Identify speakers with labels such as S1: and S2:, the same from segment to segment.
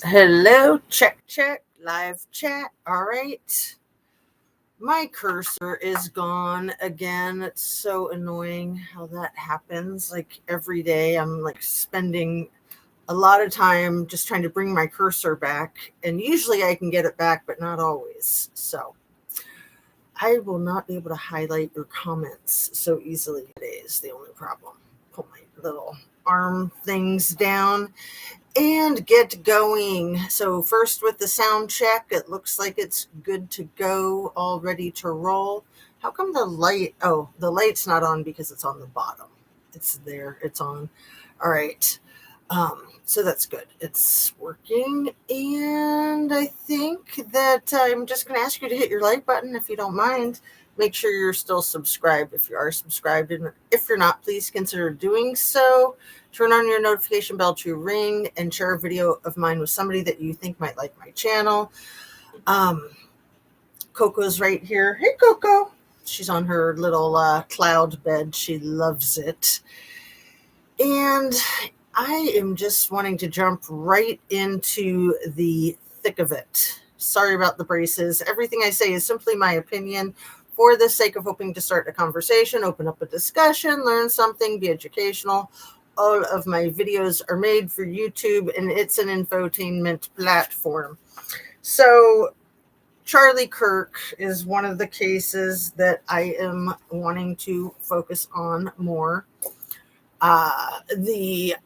S1: Hello, check, live chat. All right. My cursor is gone again. It's so annoying how that happens. Like every day, I'm like spending a lot of time just trying to bring my cursor back. And usually I can get it back, but not always. So I will not be able to highlight your comments so easily today, is the only problem. Pull my little arm things down and get going. So first with the sound check, it looks like it's good to go, all ready to roll. How come the light, the light's not on because it's on the bottom. It's there, it's on. All right. So that's good. It's working. And I think that I'm just going to ask you to hit your like button if you don't mind. Make sure you're still subscribed if you are subscribed. And if you're not, please consider doing so. Turn on your notification bell to ring and share a video of mine with somebody that you think might like my channel. Coco's right here. Hey, Coco. She's on her little cloud bed. She loves it. And I am just wanting to jump right into the thick of it. Sorry about the braces. Everything I say is simply my opinion for the sake of hoping to start a conversation, open up a discussion, learn something, be educational. All of my videos are made for YouTube, and it's an infotainment platform. So Charlie Kirk is one of the cases that I am wanting to focus on more. The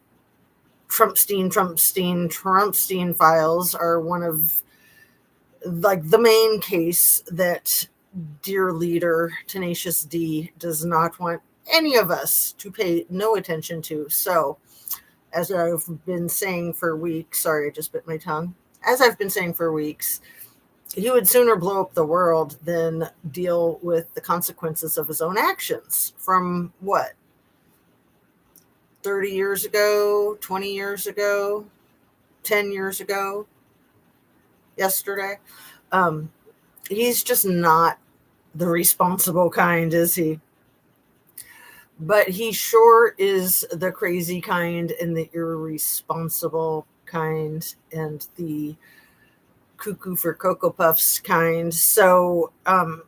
S1: Trumpstein files are one of like the main case that dear leader Tenacious D does not want any of us to pay no attention to. So as I've been saying for weeks, sorry, I just bit my tongue. As I've been saying for weeks, he would sooner blow up the world than deal with the consequences of his own actions from what? 30 years ago, 20 years ago, 10 years ago, yesterday. He's just not the responsible kind, is he? But he sure is the crazy kind and the irresponsible kind and the cuckoo for Cocoa Puffs kind. So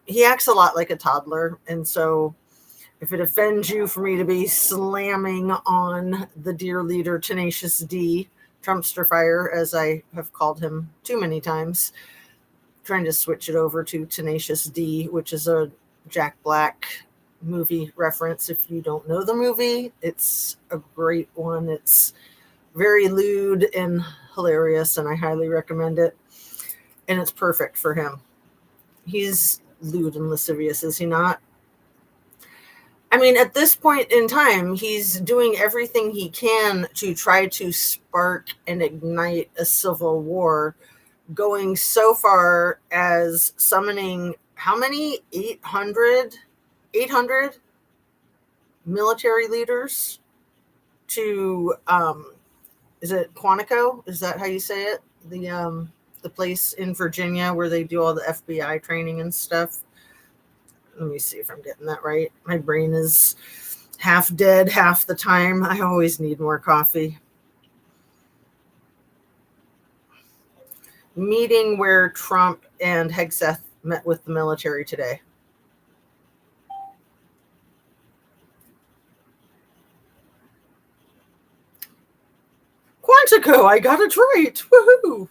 S1: he acts a lot like a toddler. And so if it offends you for me to be slamming on the dear leader Tenacious D, Trumpster Fire, as I have called him too many times, trying to switch it over to Tenacious D, which is a Jack Black movie reference. If you don't know the movie, it's a great one. It's very lewd and hilarious, and I highly recommend it. And it's perfect for him. He's lewd and lascivious, is he not? I mean, at this point in time, he's doing everything he can to try to spark and ignite a civil war, going so far as summoning how many? 800 military leaders to, is it Quantico? Is that how you say it? The place in Virginia where they do all the FBI training and stuff. Let me see if I'm getting that right. My brain is half dead half the time. I always need more coffee. Meeting where Trump and Hegseth met with the military today. Quantico, I got it right. Woohoo!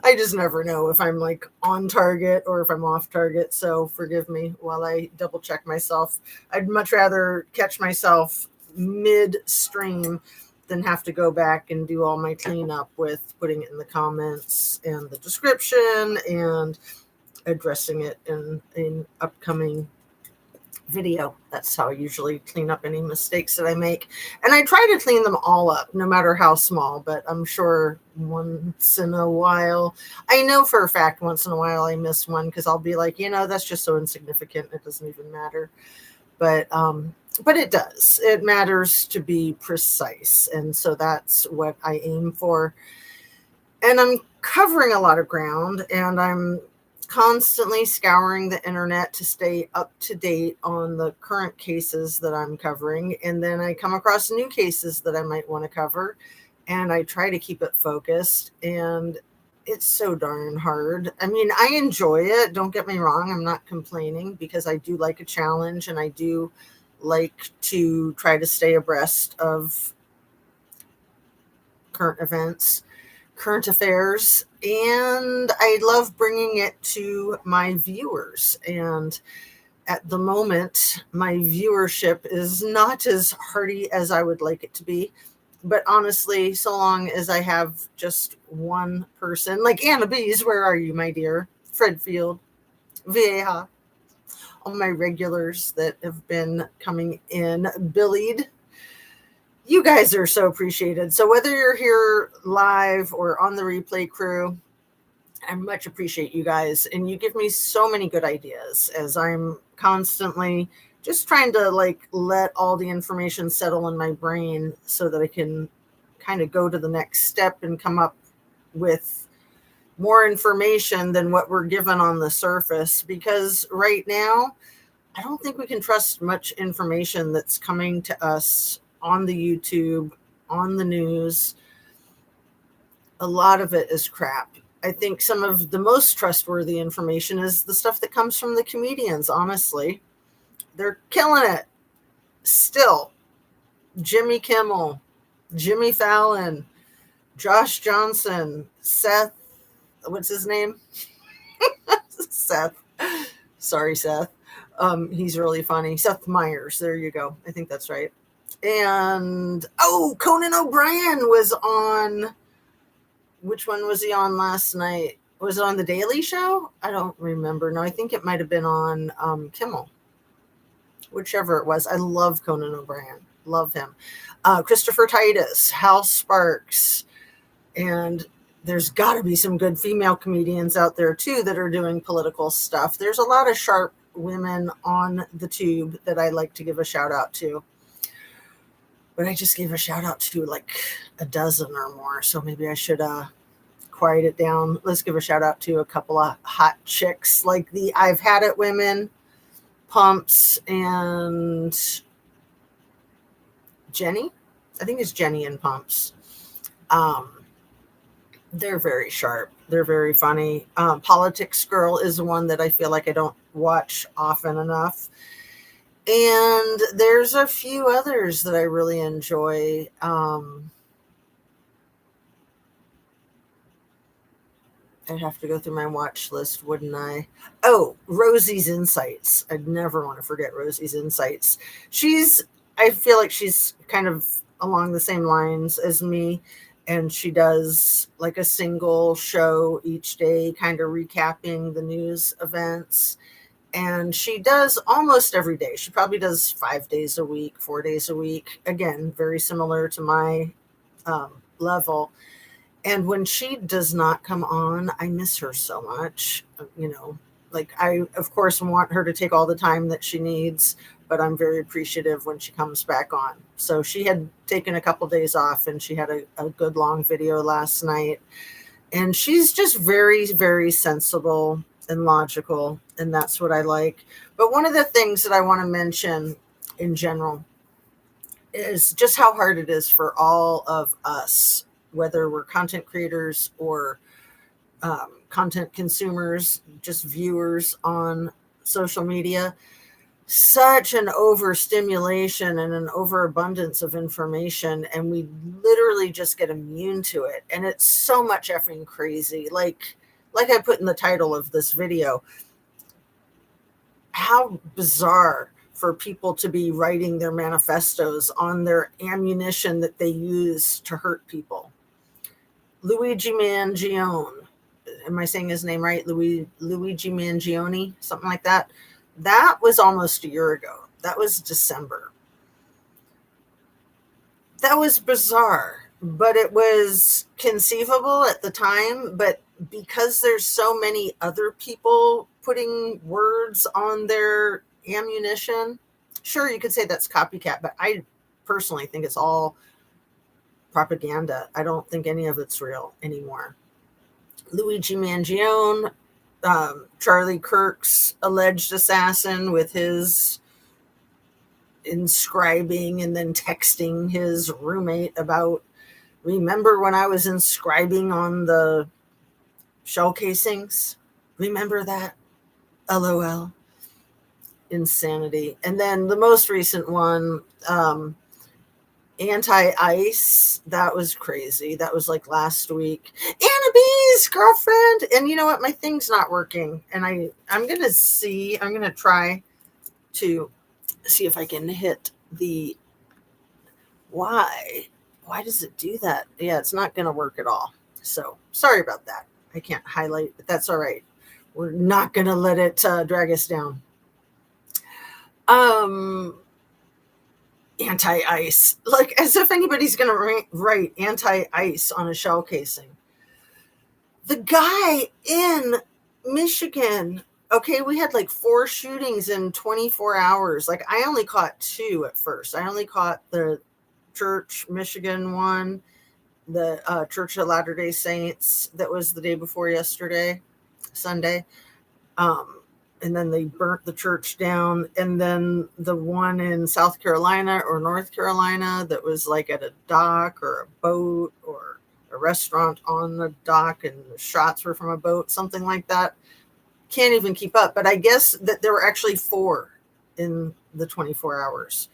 S1: I just never know if I'm like on target or if I'm off target. So forgive me while I double check myself. I'd much rather catch myself midstream than have to go back and do all my cleanup with putting it in the comments and the description and addressing it in an upcoming video. That's how I usually clean up any mistakes that I make. And I try to clean them all up, no matter how small, but I'm sure once in a while, I know for a fact once in a while I miss one because I'll be like, that's just so insignificant. It doesn't even matter. But it does. It matters to be precise. And so that's what I aim for. And I'm covering a lot of ground, and I'm constantly scouring the internet to stay up to date on the current cases that I'm covering. And then I come across new cases that I might want to cover. and I try to keep it focused, and it's so darn hard. I mean, I enjoy it. Don't get me wrong. I'm not complaining, because I do like a challenge, and I do like to try to stay abreast of current events, current affairs, and I love bringing it to my viewers. And at the moment, my viewership is not as hearty as I would like it to be. But honestly, so long as I have just one person, like Anna Bees, where are you, my dear? Fred Field, Vieja, all my regulars that have been coming in, Billied. You guys are so appreciated. So whether you're here live or on the replay crew, I much appreciate you guys. And you give me so many good ideas as I'm constantly just trying to let all the information settle in my brain so that I can kind of go to the next step and come up with more information than what we're given on the surface. Because right now, I don't think we can trust much information that's coming to us on the YouTube, on the news. A lot of it is crap. I think some of the most trustworthy information is the stuff that comes from the comedians, honestly. They're killing it. Still, Jimmy Kimmel, Jimmy Fallon, Josh Johnson, Seth, what's his name? Seth. Sorry, Seth. He's really funny. Seth Meyers. There you go. I think that's right. And, Conan O'Brien was on, which one was he on last night? Was it on The Daily Show? I don't remember. No, I think it might have been on Kimmel. Whichever it was. I love Conan O'Brien. Love him. Christopher Titus, Hal Sparks, and there's got to be some good female comedians out there too that are doing political stuff. There's a lot of sharp women on the tube that I like to give a shout out to. But I just gave a shout out to like a dozen or more. So maybe I should quiet it down. Let's give a shout out to a couple of hot chicks like the I've Had It women, Pumps, and Jenny. I think it's Jenny and Pumps. They're very sharp. They're very funny. Politics Girl is one that I feel like I don't watch often enough. And there's a few others that I really enjoy. I'd have to go through my watch list, wouldn't I? Oh, Rosie's Insights. I'd never want to forget Rosie's Insights. I feel like she's kind of along the same lines as me. And she does like a single show each day, kind of recapping the news events. And she does almost every day. She probably does 5 days a week, 4 days a week. Again, very similar to my level. And when she does not come on, I miss her so much. I, of course, want her to take all the time that she needs, but I'm very appreciative when she comes back on. So she had taken a couple days off, and she had a good long video last night. And she's just very, very sensible and logical, and that's what I like. But one of the things that I want to mention in general is just how hard it is for all of us, whether we're content creators or content consumers, just viewers on social media. Such an overstimulation and an overabundance of information, and we literally just get immune to it. And it's so much effing crazy. Like I put in the title of this video, how bizarre for people to be writing their manifestos on their ammunition that they use to hurt people. Luigi Mangione, am I saying his name right? Luigi Mangione, something like that. That was almost a year ago. That was December. That was bizarre, but it was conceivable at the time. But because there's so many other people putting words on their ammunition, sure, you could say that's copycat, but I personally think it's all propaganda. I don't think any of it's real anymore. Luigi Mangione, Charlie Kirk's alleged assassin, with his inscribing and then texting his roommate about Remember when I was inscribing on the shell casings? Remember that? LOL. Insanity. And then the most recent one, anti-ice, that was crazy. That was like last week. Anna B's girlfriend. And you know what? My thing's not working. And I'm going to try to see if I can hit the why does it do that? Yeah, it's not going to work at all. So sorry about that. I can't highlight, but that's all right. We're not going to let it drag us down. Anti-ice, like as if anybody's going to write anti-ice on a shell casing. The guy in Michigan, okay, we had like 4 shootings in 24 hours. Like I only caught 2 at first. I only caught the Church, Michigan one, the Church of Latter-day Saints. That was the day before yesterday, Sunday. And then they burnt the church down. And then the one in South Carolina or North Carolina that was like at a dock or a boat or a restaurant on the dock, and the shots were from a boat, something like that. Can't even keep up. But I guess that there were actually 4 in the 24 hours.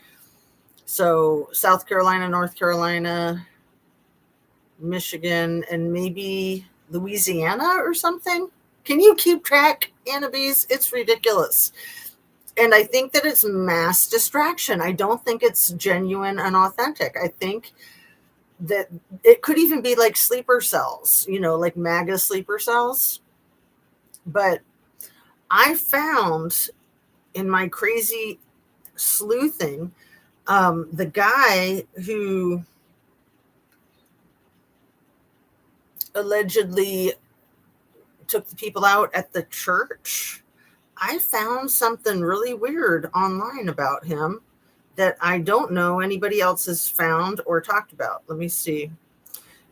S1: So South Carolina, North Carolina, Michigan, and maybe Louisiana or something. Can you keep track, Anna B's? It's ridiculous. And I think that it's mass distraction. I don't think it's genuine and authentic. I think that it could even be like sleeper cells, like MAGA sleeper cells. But I found in my crazy sleuthing, the guy who allegedly took the people out at the church, I found something really weird online about him that I don't know anybody else has found or talked about. Let me see.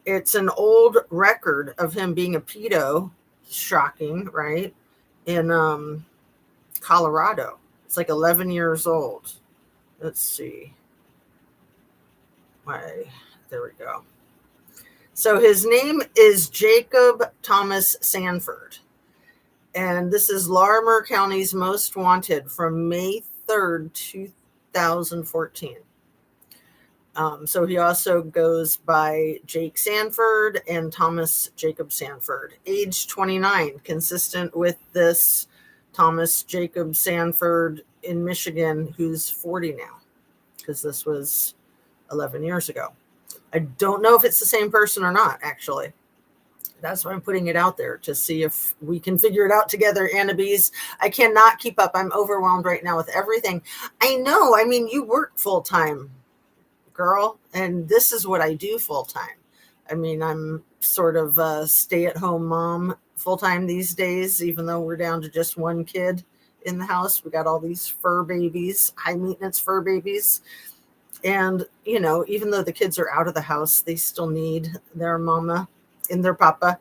S1: It's an old record of him being a pedo. Shocking, right? In Colorado. It's like 11 years old. Let's see. There we go. So his name is Jacob Thomas Sanford. And this is Larimer County's Most Wanted from May 3rd, 2014. So he also goes by Jake Sanford and Thomas Jacob Sanford. Age 29, consistent with this Thomas Jacob Sanford in Michigan, who's 40 now, because this was 11 years ago. I don't know if it's the same person or not, actually. That's why I'm putting it out there, to see if we can figure it out together, Anna B's. I cannot keep up. I'm overwhelmed right now with everything. I know. I mean, you work full time, girl, and this is what I do full time. I mean, I'm sort of a stay-at-home mom full time these days, even though we're down to just one kid in the house. We got all these fur babies, high maintenance fur babies. And, even though the kids are out of the house, they still need their mama and their papa.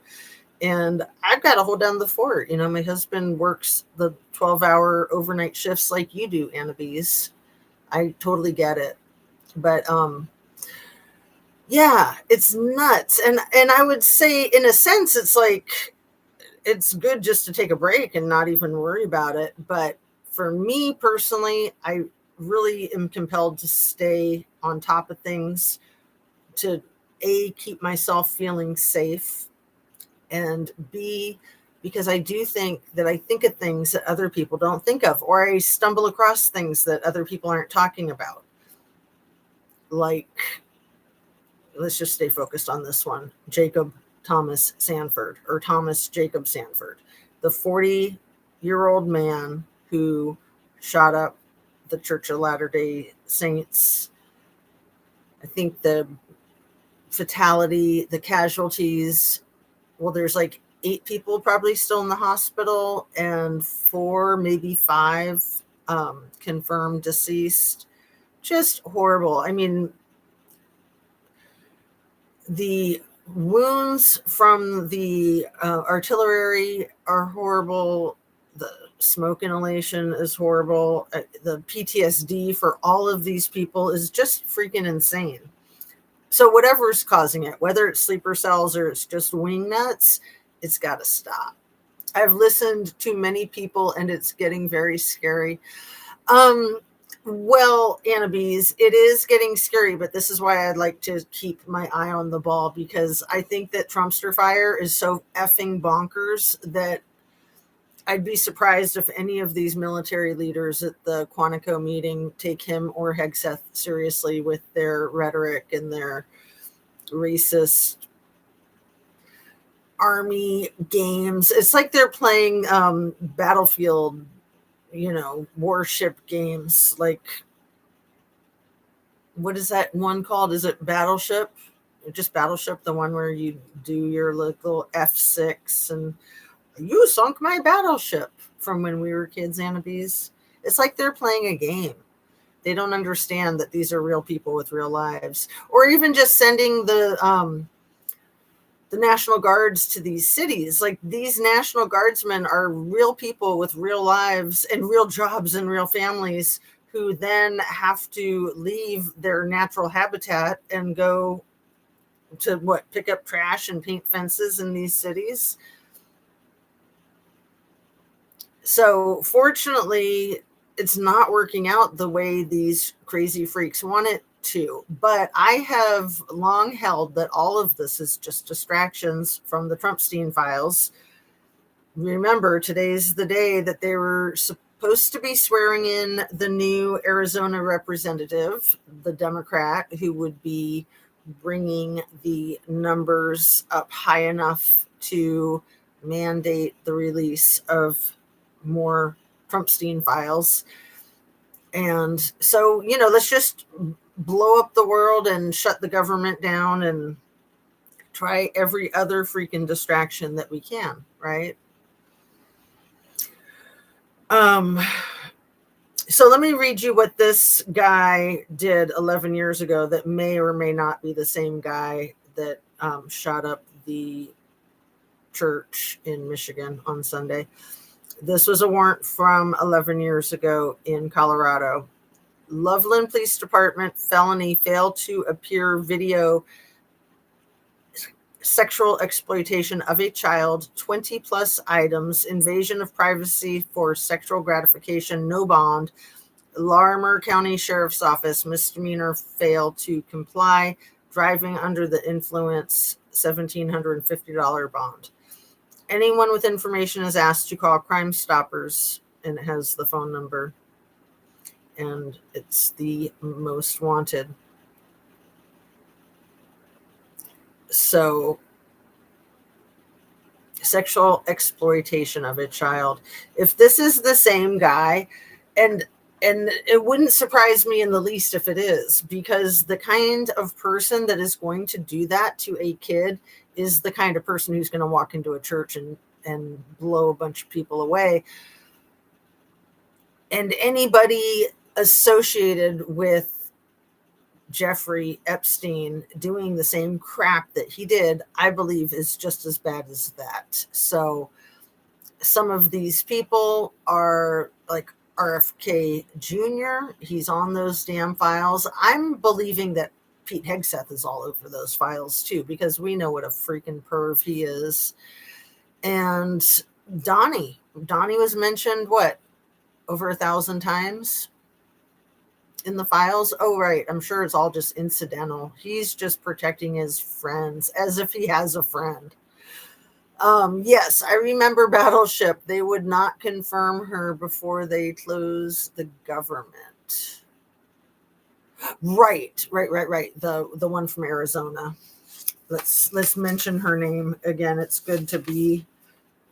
S1: And I've got to hold down the fort. My husband works the 12-hour overnight shifts like you do, Anna B's. I totally get it. But, yeah, it's nuts. And I would say, in a sense, it's like, it's good just to take a break and not even worry about it. But for me personally, I really am compelled to stay on top of things, to A, keep myself feeling safe, and B, because I do think that I think of things that other people don't think of, or I stumble across things that other people aren't talking about. Like, let's just stay focused on this one. Jacob Thomas Sanford, or Thomas Jacob Sanford, the 40-year-old man who shot up the Church of Latter-day Saints. I think the fatality, the casualties, well, there's like 8 people probably still in the hospital, and 4, maybe 5 confirmed deceased. Just horrible. I mean, the wounds from the artillery are horrible. The smoke inhalation is horrible. The PTSD for all of these people is just freaking insane. So whatever's causing it, whether it's sleeper cells or it's just wing nuts, it's got to stop. I've listened to many people and it's getting very scary. Well, Annabes, it is getting scary, but this is why I'd like to keep my eye on the ball, because I think that Trumpster fire is so effing bonkers that I'd be surprised if any of these military leaders at the Quantico meeting take him or Hegseth seriously with their rhetoric and their racist army games. It's like they're playing Battlefield, warship games. Like, what is that one called? Is it Battleship? Just Battleship, the one where you do your little F6 and you sunk my battleship from when we were kids, Annabes. It's like they're playing a game. They don't understand that these are real people with real lives. Or even just sending the National Guards to these cities. Like, these National Guardsmen are real people with real lives and real jobs and real families who then have to leave their natural habitat and go to pick up trash and paint fences in these cities. So fortunately, it's not working out the way these crazy freaks want it to. But I have long held that all of this is just distractions from the Trumpstein files. Remember, today's the day that they were supposed to be swearing in the new Arizona representative, the Democrat, who would be bringing the numbers up high enough to mandate the release of more Trumpstein files. And so, let's just blow up the world and shut the government down and try every other freaking distraction that we can, right? So let me read you what this guy did 11 years ago that may or may not be the same guy that shot up the church in Michigan on Sunday. This was a warrant from 11 years ago in Colorado. Loveland Police Department felony failed to appear video sexual exploitation of a child, 20 plus items, invasion of privacy for sexual gratification, no bond. Larimer County Sheriff's Office misdemeanor failed to comply, driving under the influence, $1,750 bond. Anyone with information is asked to call Crime Stoppers, and it has the phone number, and it's the most wanted. So, sexual exploitation of a child. If this is the same guy, and it wouldn't surprise me in the least if it is, because the kind of person that is going to do that to a kid is the kind of person who's going to walk into a church and blow a bunch of people away. And anybody associated with Jeffrey Epstein doing the same crap that he did, I believe, is just as bad as that. So some of these people are like RFK Jr. He's on those damn files. I'm believing that Pete Hegseth is all over those files too, because we know what a freaking perv he is. And Donnie was mentioned, over 1,000 times in the files. Oh, right. I'm sure it's all just incidental. He's just protecting his friends as if he has a friend. Yes, I remember Battleship. They would not confirm her before they close the government. Right. The one from Arizona. Let's mention her name again. It's good to be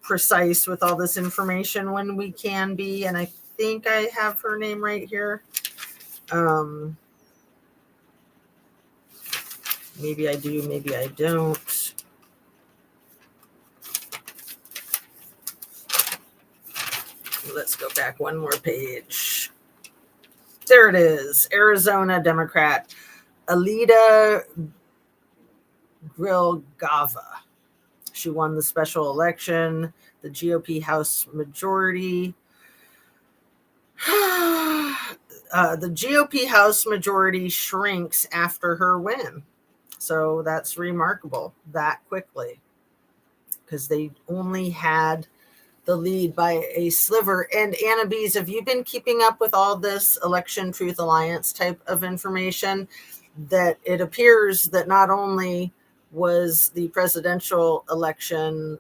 S1: precise with all this information when we can be, and I think I have her name right here. Maybe I do, maybe I don't. Let's go back one more page. There it is. Arizona Democrat Alida Grilgava. She won the special election, the GOP House majority. The GOP House majority shrinks after her win. So that's remarkable that quickly, because they only had the lead by a sliver. And Anna Bees, have you been keeping up with all this Election Truth Alliance type of information? That it appears that not only was the presidential election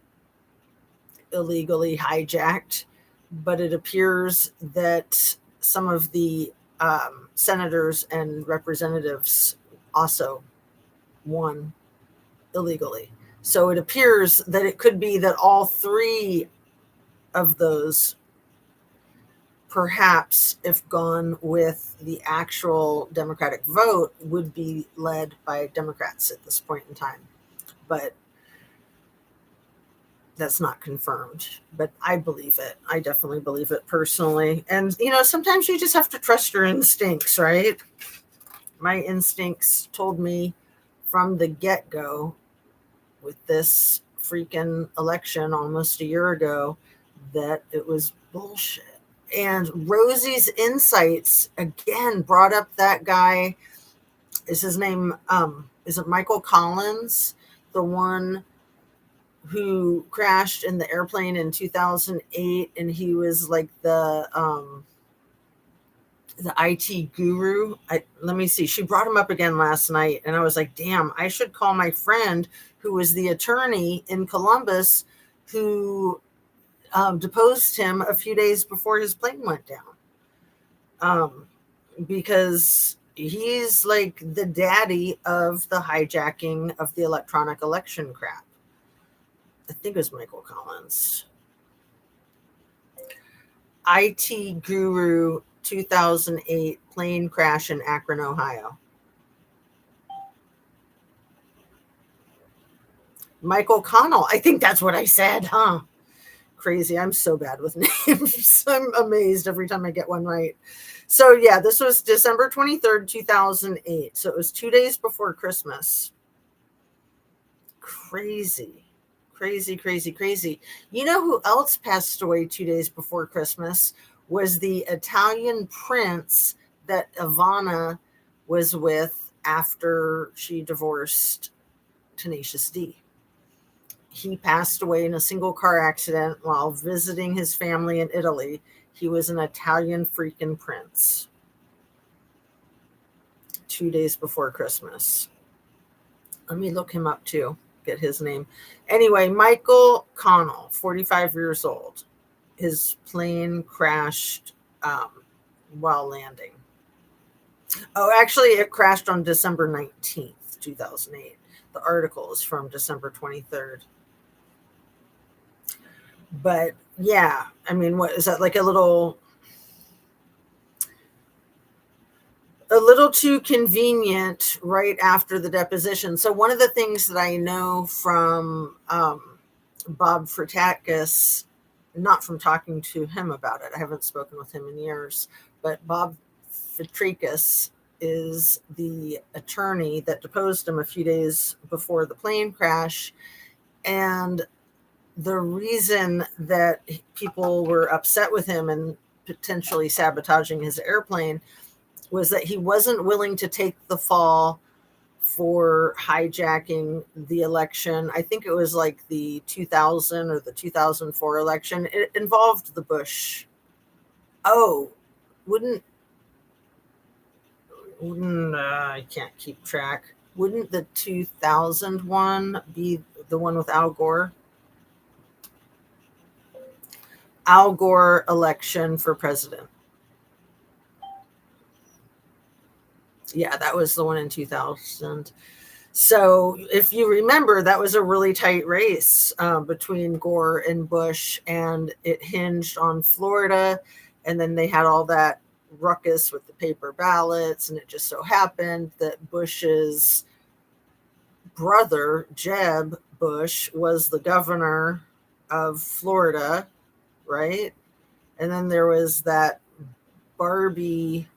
S1: illegally hijacked, but it appears that some of the senators and representatives also won illegally. So it appears that it could be that all three of those, perhaps if gone with the actual Democratic vote, would be led by Democrats at this point in time. But that's not confirmed. But I believe it. I definitely believe it personally. And, sometimes you just have to trust your instincts, right? My instincts told me from the get-go with this freaking election almost a year ago that it was bullshit. And Rosie's insights again brought up that guy. Is his name is it Michael Collins, the one who crashed in the airplane in 2008, and he was like the IT guru. Let me see. She brought him up again last night, and I was like, damn, I should call my friend who was the attorney in Columbus who deposed him a few days before his plane went down. Because he's like the daddy of the hijacking of the electronic election crap. I think it was Michael Collins. IT Guru 2008 plane crash in Akron, Ohio. Michael Connell. I think that's what I said, huh? Crazy. I'm so bad with names. I'm amazed every time I get one right. So yeah, this was December 23rd, 2008. So it was 2 days before Christmas. Crazy. Crazy. You know who else passed away 2 days before Christmas? Was the Italian prince that Ivana was with after she divorced Tenacious D. He passed away in a single car accident while visiting his family in Italy. He was an Italian freaking prince. 2 days before Christmas. Let me look him up too, get his name. Anyway, Michael Connell, 45 years old. His plane crashed while landing. Oh, actually, it crashed on December 19th, 2008. The article is from December 23rd. But yeah, I mean, what is that, like a little too convenient right after the deposition. So one of the things that I know from Bob Fritakis, not from talking to him about it, I haven't spoken with him in years, but Bob Fritakis is the attorney that deposed him a few days before the plane crash. And the reason that people were upset with him and potentially sabotaging his airplane was that he wasn't willing to take the fall for hijacking the election. I think it was like the 2000 or the 2004 election. It involved the Bush. Oh, wouldn't I can't keep track. Wouldn't the 2001 be the one with Al Gore? Al Gore election for president. Yeah, that was the one in 2000. So if you remember, that was a really tight race between Gore and Bush, and it hinged on Florida. And then they had all that ruckus with the paper ballots, and it just so happened that Bush's brother, Jeb Bush, was the governor of Florida, right? And then there was that Barbie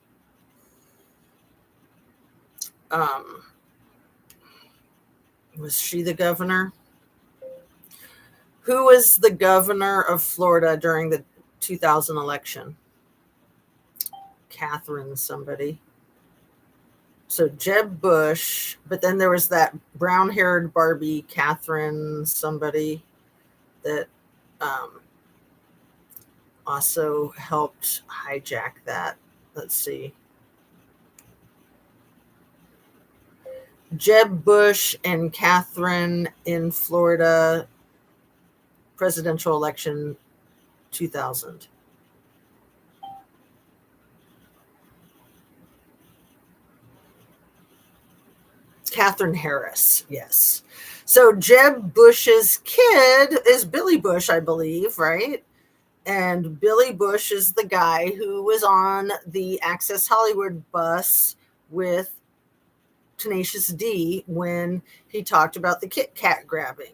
S1: was she the governor? Who was the governor of Florida during the 2000 election? Catherine somebody. So Jeb Bush, but then there was that brown-haired Barbie, Catherine somebody, that also helped hijack that. Let's see. Jeb Bush and Catherine in Florida, presidential election 2000. Catherine Harris, yes. So Jeb Bush's kid is Billy Bush, I believe, right? And Billy Bush is the guy who was on the Access Hollywood bus with Tenacious D when he talked about the Kit Kat grabbing.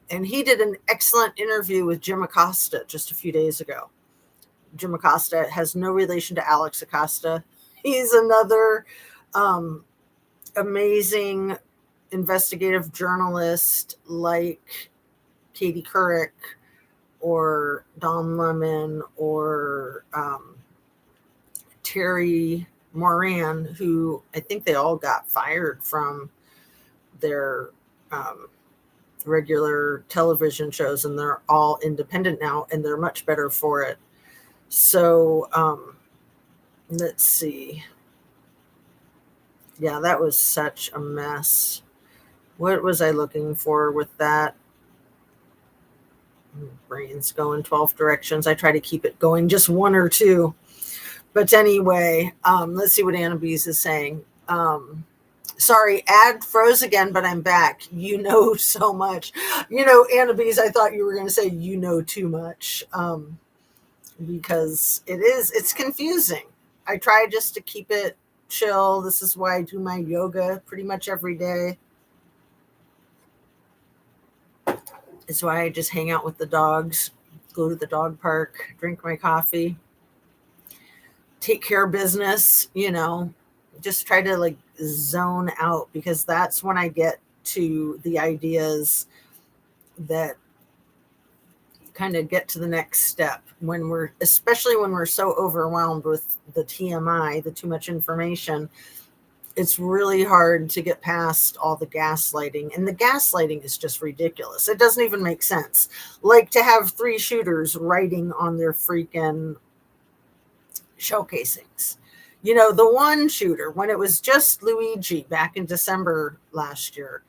S1: And he did an excellent interview with Jim Acosta just a few days ago. Jim Acosta has no relation to Alex Acosta. He's another amazing investigative journalist like Katie Couric or Don Lemon or Terry Moran, who I think they all got fired from their regular television shows, and they're all independent now, and they're much better for it. So let's see. Yeah, that was such a mess. What was I looking for with that? Brain's going 12 directions. I try to keep it going just one or two. But anyway, let's see what Anna Bees is saying. Sorry, ad froze again, but I'm back. You know so much. Anna Bees, I thought you were going to say you know too much, because it's confusing. I try just to keep it chill. This is why I do my yoga pretty much every day. It's why I just hang out with the dogs, go to the dog park, drink my coffee, take care of business, just try to zone out, because that's when I get to the ideas that kind of get to the next step, especially when we're so overwhelmed with the TMI, the too much information. It's really hard to get past all the gaslighting, and the gaslighting is just ridiculous. It doesn't even make sense. Like to have 3 shooters writing on their freaking shell casings. The one shooter, when it was just Luigi back in December last year,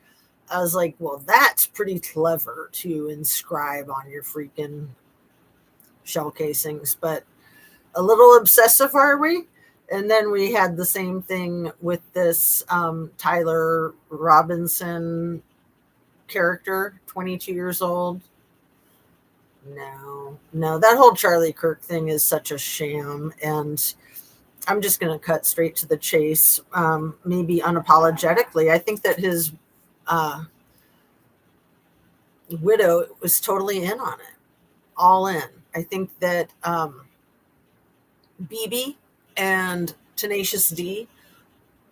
S1: I was like, well, that's pretty clever to inscribe on your freaking shell casings, but a little obsessive, are we? And then we had the same thing with this Tyler Robinson character, 22 years old. No, that whole Charlie Kirk thing is such a sham. And I'm just going to cut straight to the chase, maybe unapologetically. I think that his widow was totally in on it, all in. I think that BB and Tenacious D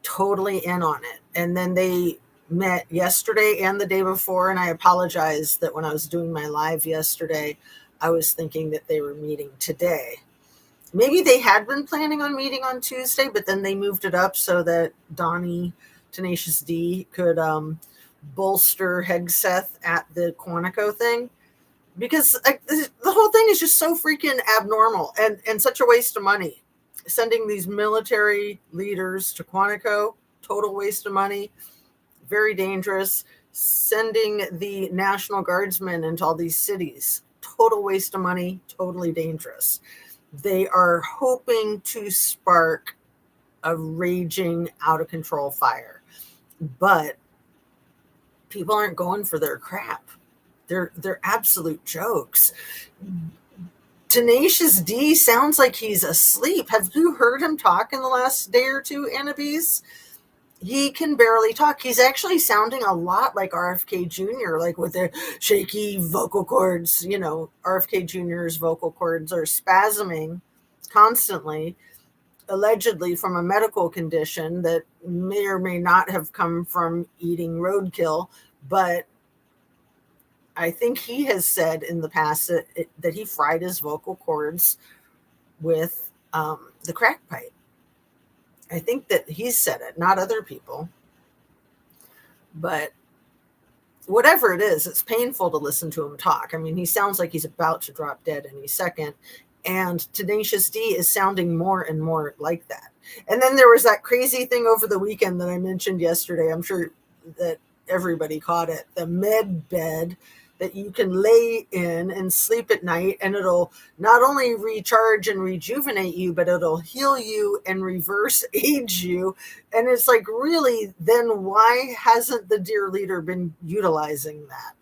S1: totally in on it. And then they met yesterday and the day before, and I apologize that when I was doing my live yesterday, I was thinking that they were meeting today. Maybe they had been planning on meeting on Tuesday, but then they moved it up so that Donnie, Tenacious D, could bolster Hegseth at the Quantico thing. Because the whole thing is just so freaking abnormal and such a waste of money. Sending these military leaders to Quantico, total waste of money, very dangerous. Sending the National Guardsmen into all these cities, total waste of money, totally dangerous. They are hoping to spark a raging, out of control fire. But people aren't going for their crap. They're absolute jokes. Tenacious D sounds like he's asleep. Have you heard him talk in the last day or two, Annabise? He can barely talk. He's actually sounding a lot like RFK Jr., like with the shaky vocal cords. RFK Jr.'s vocal cords are spasming constantly, allegedly from a medical condition that may or may not have come from eating roadkill. But I think he has said in the past that he fried his vocal cords with the crack pipe. I think that he said it, not other people. But whatever it is, it's painful to listen to him talk. I mean, he sounds like he's about to drop dead any second. And Tenacious D is sounding more and more like that. And then there was that crazy thing over the weekend that I mentioned yesterday. I'm sure that everybody caught it. The med bed that you can lay in and sleep at night, and it'll not only recharge and rejuvenate you, but it'll heal you and reverse age you. And it's like, really, then why hasn't the dear leader been utilizing that?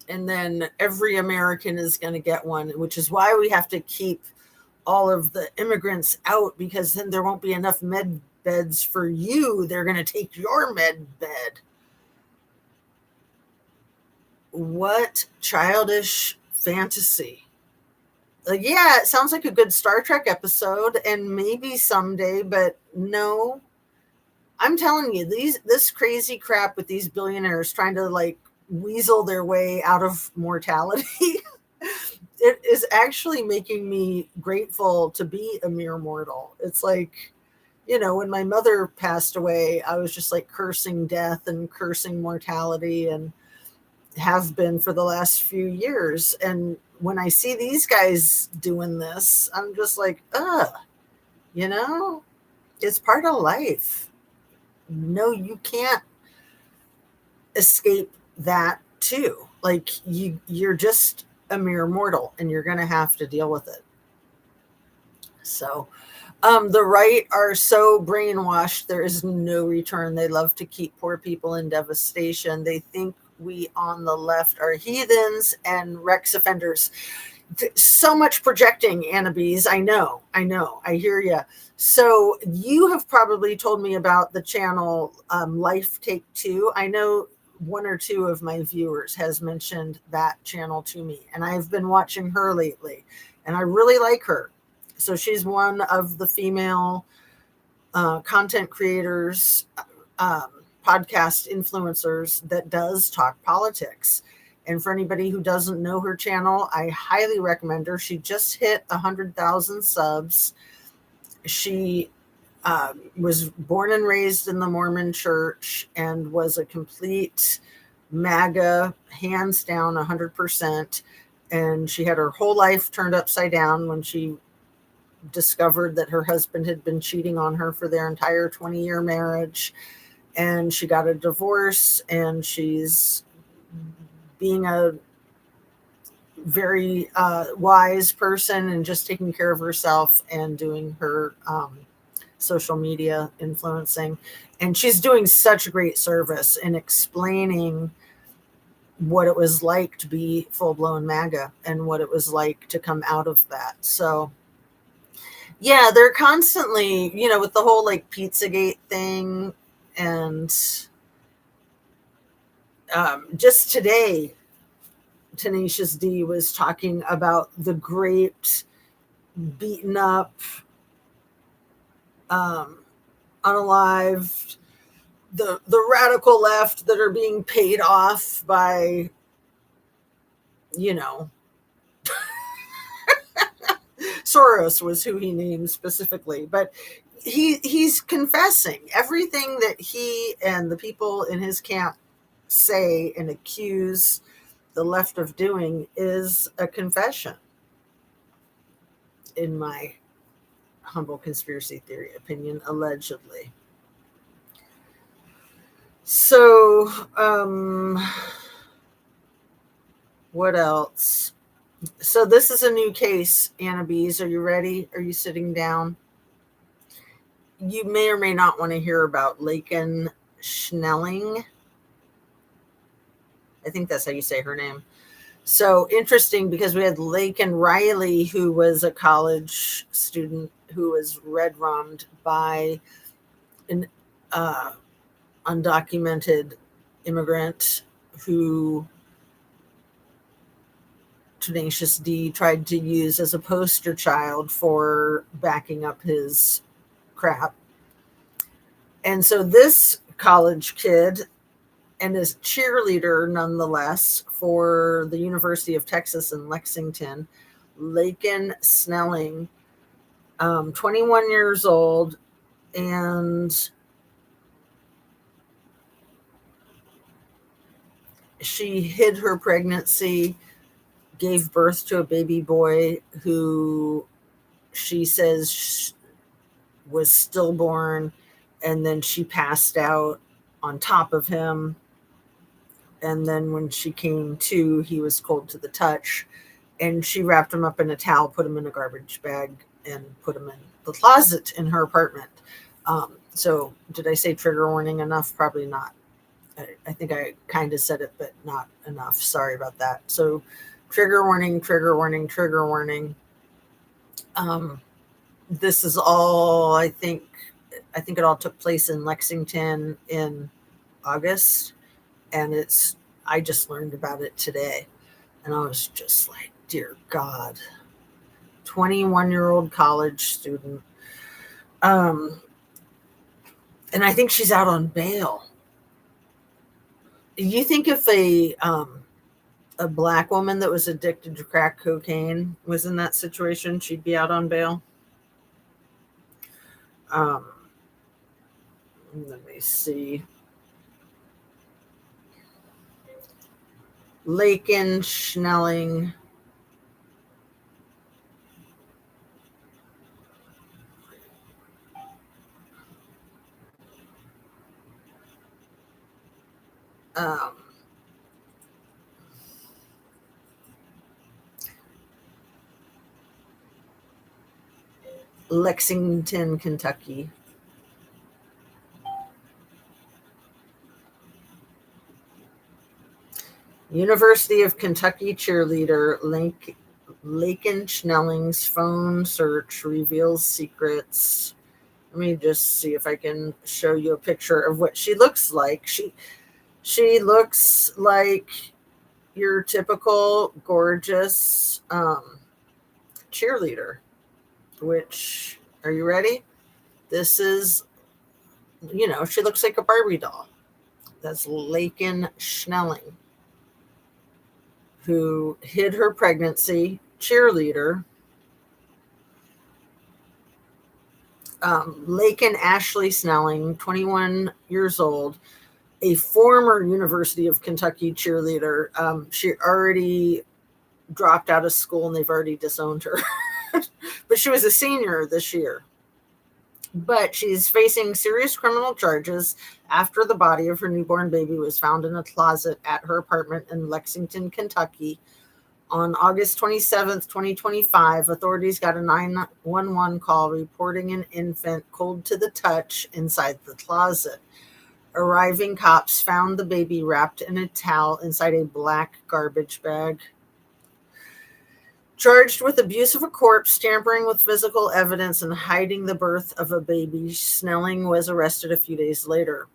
S1: And then every American is going to get one, which is why we have to keep all of the immigrants out, because then there won't be enough med beds for you. They're going to take your med bed. What childish fantasy. Like, yeah, it sounds like a good Star Trek episode, and maybe someday, but no. I'm telling you, this crazy crap with these billionaires trying to like weasel their way out of mortality, it is actually making me grateful to be a mere mortal. It's like, you know, when my mother passed away, I was just like cursing death and cursing mortality, and have been for the last few years. And when I see these guys doing this, I'm just like, you know, it's part of life. No, you can't escape that too. Like, you're just a mere mortal, and you're going to have to deal with it. So the right are so brainwashed, there is no return. They love to keep poor people in devastation. They think we on the left are heathens and Rex offenders. So much projecting, Annabes. I know. I hear you. So you have probably told me about the channel Life Take Two. I know one or two of my viewers has mentioned that channel to me, and I've been watching her lately, and I really like her. So she's one of the female content creators, podcast influencers that does talk politics. And for anybody who doesn't know her channel, I highly recommend her. She just hit 100,000 subs. She was born and raised in the Mormon church and was a complete MAGA, hands down, 100%. And she had her whole life turned upside down when she discovered that her husband had been cheating on her for their entire 20-year marriage. And she got a divorce, and she's being a very wise person and just taking care of herself and doing her social media influencing. And she's doing such a great service in explaining what it was like to be full-blown MAGA and what it was like to come out of that. So yeah, they're constantly, you know, with the whole like Pizzagate thing. And just today, Tenacious D was talking about the great beaten up, unalived, the radical left that are being paid off by, you know, Soros was who he named specifically, but he's confessing everything that he and the people in his camp say and accuse the left of doing is a confession, in my humble conspiracy theory opinion, allegedly. So what else? So this is a new case, Annabes. Are you ready? Are you sitting down? You may or may not want to hear about Laken Snelling. I think that's how you say her name. So interesting, because we had Laken Riley, who was a college student who was red-rummed by an undocumented immigrant who Tenacious D tried to use as a poster child for backing up his crap. And so this college kid, and is cheerleader nonetheless for the University of Texas in Lexington, Laken Snelling, 21 years old, and she hid her pregnancy, gave birth to a baby boy who she says was stillborn, and then she passed out on top of him. And then when she came to, he was cold to the touch. And she wrapped him up in a towel, put him in a garbage bag, and put him in the closet in her apartment. So did I say trigger warning enough? Probably not. I think I kind of said it, but not enough. Sorry about that. So trigger warning, trigger warning, trigger warning. This is all, I think it all took place in Lexington in August. And I just learned about it today. And I was just like, dear God, 21-year-old college student. And I think she's out on bail. You think if a black woman that was addicted to crack cocaine was in that situation, she'd be out on bail? Let me see. Laken Snelling. Lexington, Kentucky. University of Kentucky cheerleader Laken Snelling's phone search reveals secrets. Let me just see if I can show you a picture of what she looks like. She looks like your typical gorgeous cheerleader, which, are you ready? This is, she looks like a Barbie doll. That's Laken Snelling, who hid her pregnancy, cheerleader. Laken Ashley Snelling, 21 years old, a former University of Kentucky cheerleader. She already dropped out of school and they've already disowned her. But she was a senior this year. But she's facing serious criminal charges after the body of her newborn baby was found in a closet at her apartment in Lexington, Kentucky. On August 27th, 2025, authorities got a 911 call reporting an infant cold to the touch inside the closet. Arriving cops found the baby wrapped in a towel inside a black garbage bag. Charged with abuse of a corpse, tampering with physical evidence, and hiding the birth of a baby, Snelling was arrested a few days later.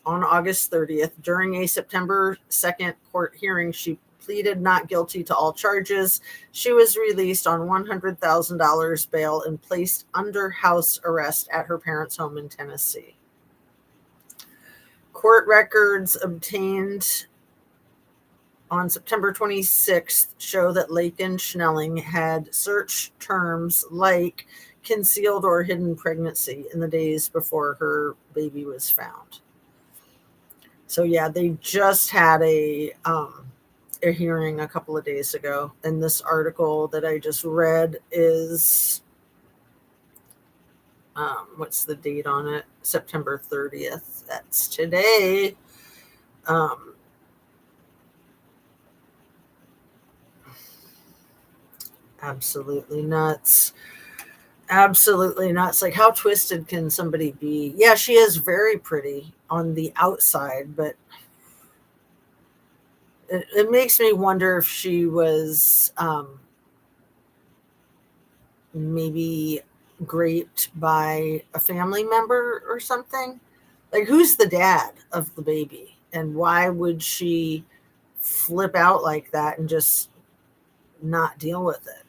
S1: On August 30th, during a September 2nd court hearing, she pleaded not guilty to all charges. She was released on $100,000 bail and placed under house arrest at her parents' home in Tennessee. Court records obtained on September 26th show that Laken Snelling had search terms like concealed or hidden pregnancy in the days before her baby was found. So yeah, they just had a hearing a couple of days ago, and this article that I just read is what's the date on it? September 30th. That's today. Absolutely nuts. Absolutely nuts. Like, how twisted can somebody be? Yeah, she is very pretty on the outside, but it makes me wonder if she was maybe raped by a family member or something. Like, who's the dad of the baby? And why would she flip out like that and just not deal with it?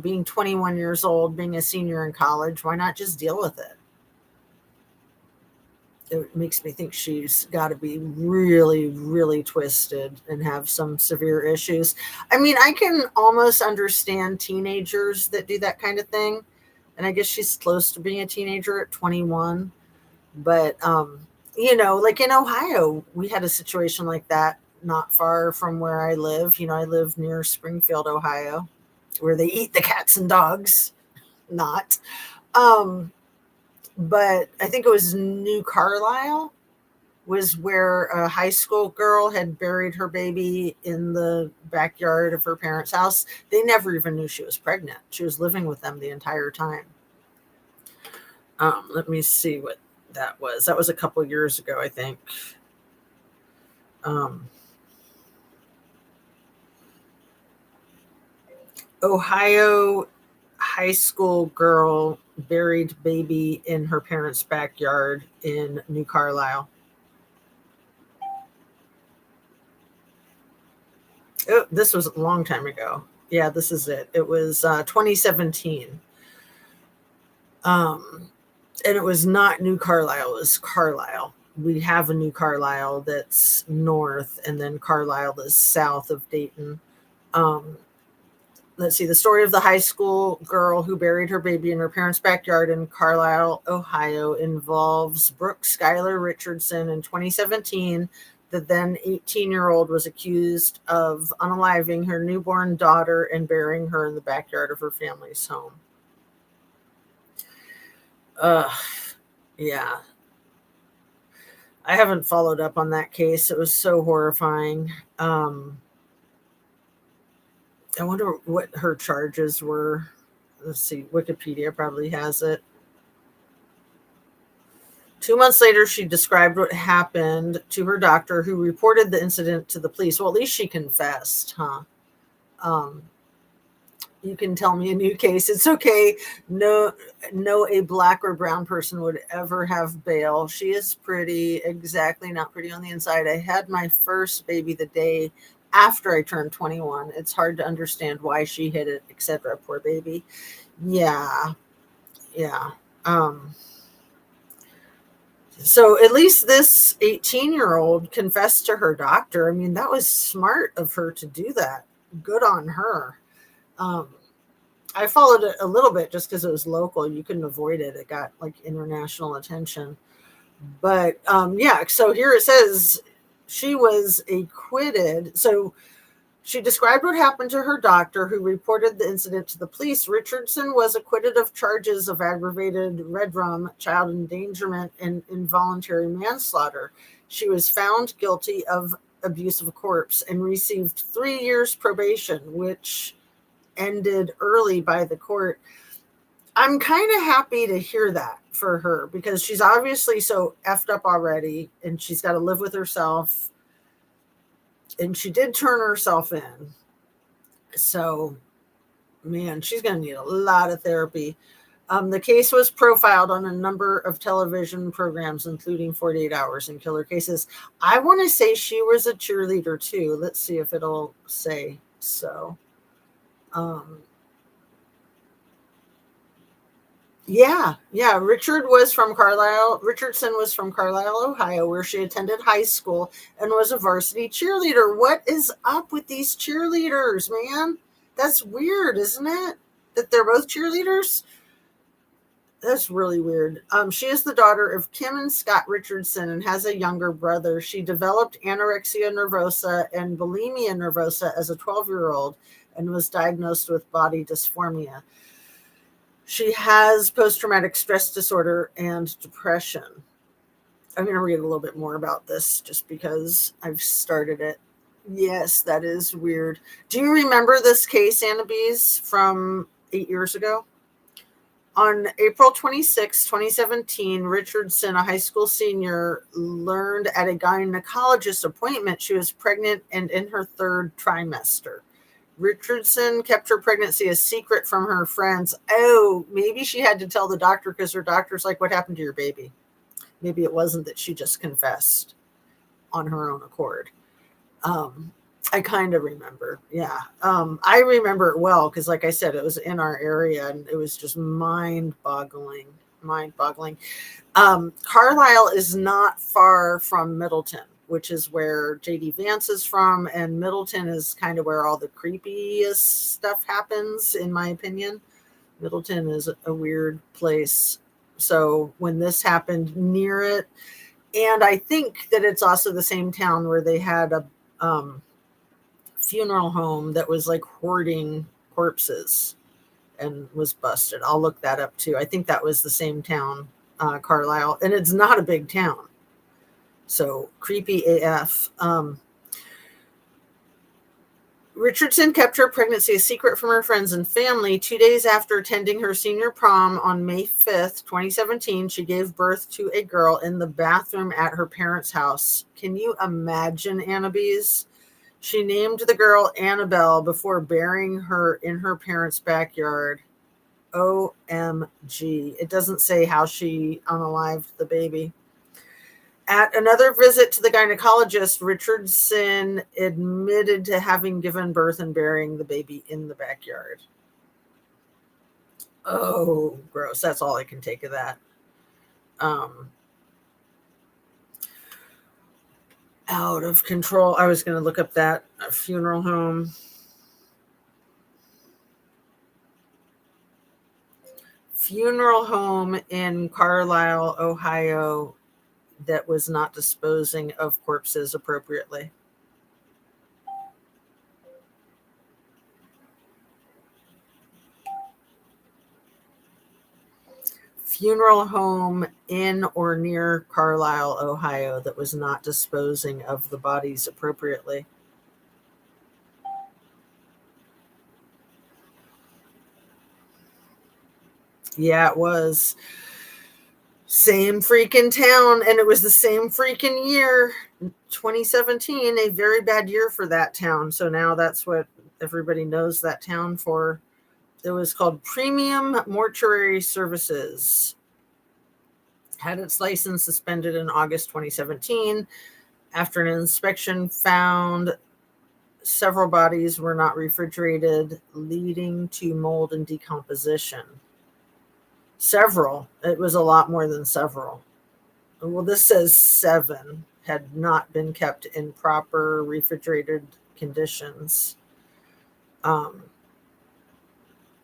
S1: Being 21 years old, being a senior in college, why not just deal with it? It makes me think she's got to be really, really twisted and have some severe issues. I mean, I can almost understand teenagers that do that kind of thing. And I guess she's close to being a teenager at 21. But, you know, like in Ohio, we had a situation like that not far from where I live. You know, I live near Springfield, Ohio, where they eat the cats and dogs. Not. Um, but I think it was New Carlisle was where a high school girl had buried her baby in the backyard of her parents' house. They never even knew she was pregnant. She was living with them the entire time. Let me see what that was. That was a couple years ago, I think. Um, Ohio high school girl buried baby in her parents' backyard in New Carlisle. Oh, this was a long time ago. Yeah, this is it. It was 2017. And it was not New Carlisle, it was Carlisle. We have a New Carlisle that's north, and then Carlisle is south of Dayton. Um, let's see, the story of the high school girl who buried her baby in her parents' backyard in Carlisle, Ohio, involves Brooke Skylar Richardson. In 2017, the then 18-year-old was accused of unaliving her newborn daughter and burying her in the backyard of her family's home. Yeah. I haven't followed up on that case. It was so horrifying. I wonder what her charges were. Let's see. Wikipedia probably has it. 2 months later, she described what happened to her doctor, who reported the incident to the police. Well, at least she confessed, huh? You can tell me a new case. It's okay. No, a black or brown person would ever have bail. She is pretty, exactly not pretty on the inside. I had my first baby the day after I turned 21. It's hard to understand why she hid it, etc. Poor baby. Yeah. So at least this 18-year-old confessed to her doctor. I mean, that was smart of her to do that. Good on her. I followed it a little bit just because it was local. You couldn't avoid it. It got like international attention. But yeah, so here it says she was acquitted. So she described what happened to her doctor, who reported the incident to the police. Richardson was acquitted of charges of aggravated redrum, child endangerment, and involuntary manslaughter. She was found guilty of abuse of a corpse and received 3 years probation, which ended early by the court. I'm kind of happy to hear that for her, because she's obviously so effed up already, and she's got to live with herself. And she did turn herself in. So, man, she's going to need a lot of therapy. The case was profiled on a number of television programs, including 48 Hours and Killer Cases. I want to say she was a cheerleader too. Let's see if it'll say so. Yeah. Richardson was from Carlisle, Ohio, where she attended high school and was a varsity cheerleader. What is up with these cheerleaders, man? That's weird, isn't it? That they're both cheerleaders? That's really weird. She is the daughter of Kim and Scott Richardson and has a younger brother. She developed anorexia nervosa and bulimia nervosa as a 12-year-old and was diagnosed with body dysphoria. She has post-traumatic stress disorder and depression. I'm going to read a little bit more about this just because I've started it. Yes, that is weird. Do you remember this case, Annabise, from 8 years ago? On April 26, 2017, Richardson, a high school senior, learned at a gynecologist appointment she was pregnant and in her third trimester. Richardson kept her pregnancy a secret from her friends. Oh, maybe she had to tell the doctor because her doctor's like, what happened to your baby? Maybe it wasn't that she just confessed on her own accord. I kind of remember. Yeah. I remember it well because, like I said, it was in our area and it was just mind-boggling. Carlisle is not far from Middleton, which is where JD Vance is from, and Middleton is kind of where all the creepiest stuff happens, in my opinion. Middleton is a weird place. So when this happened near it, and I think that it's also the same town where they had a funeral home that was like hoarding corpses and was busted. I'll look that up too. I think that was the same town, Carlisle, and it's not a big town. So creepy AF. Richardson kept her pregnancy a secret from her friends and family. 2 days after attending her senior prom on May 5th, 2017, she gave birth to a girl in the bathroom at her parents' house. Can you imagine, Annabise? She named the girl Annabelle before burying her in her parents' backyard. OMG. It doesn't say how she unalived the baby. At another visit to the gynecologist, Richardson admitted to having given birth and burying the baby in the backyard. Oh, gross. That's all I can take of that. Out of control. I was going to look up that funeral home. Funeral home in Carlisle, Ohio, that was not disposing of corpses appropriately. Funeral home in or near Carlisle, Ohio, that was not disposing of the bodies appropriately. Yeah, it was. Same freaking town, and it was the same freaking year, 2017, a very bad year for that town. So now that's what everybody knows that town for. It was called Premium Mortuary Services. Had its license suspended in August 2017 after an inspection found several bodies were not refrigerated, leading to mold and decomposition. Several. It was a lot more than several. Well, this says 7 had not been kept in proper refrigerated conditions.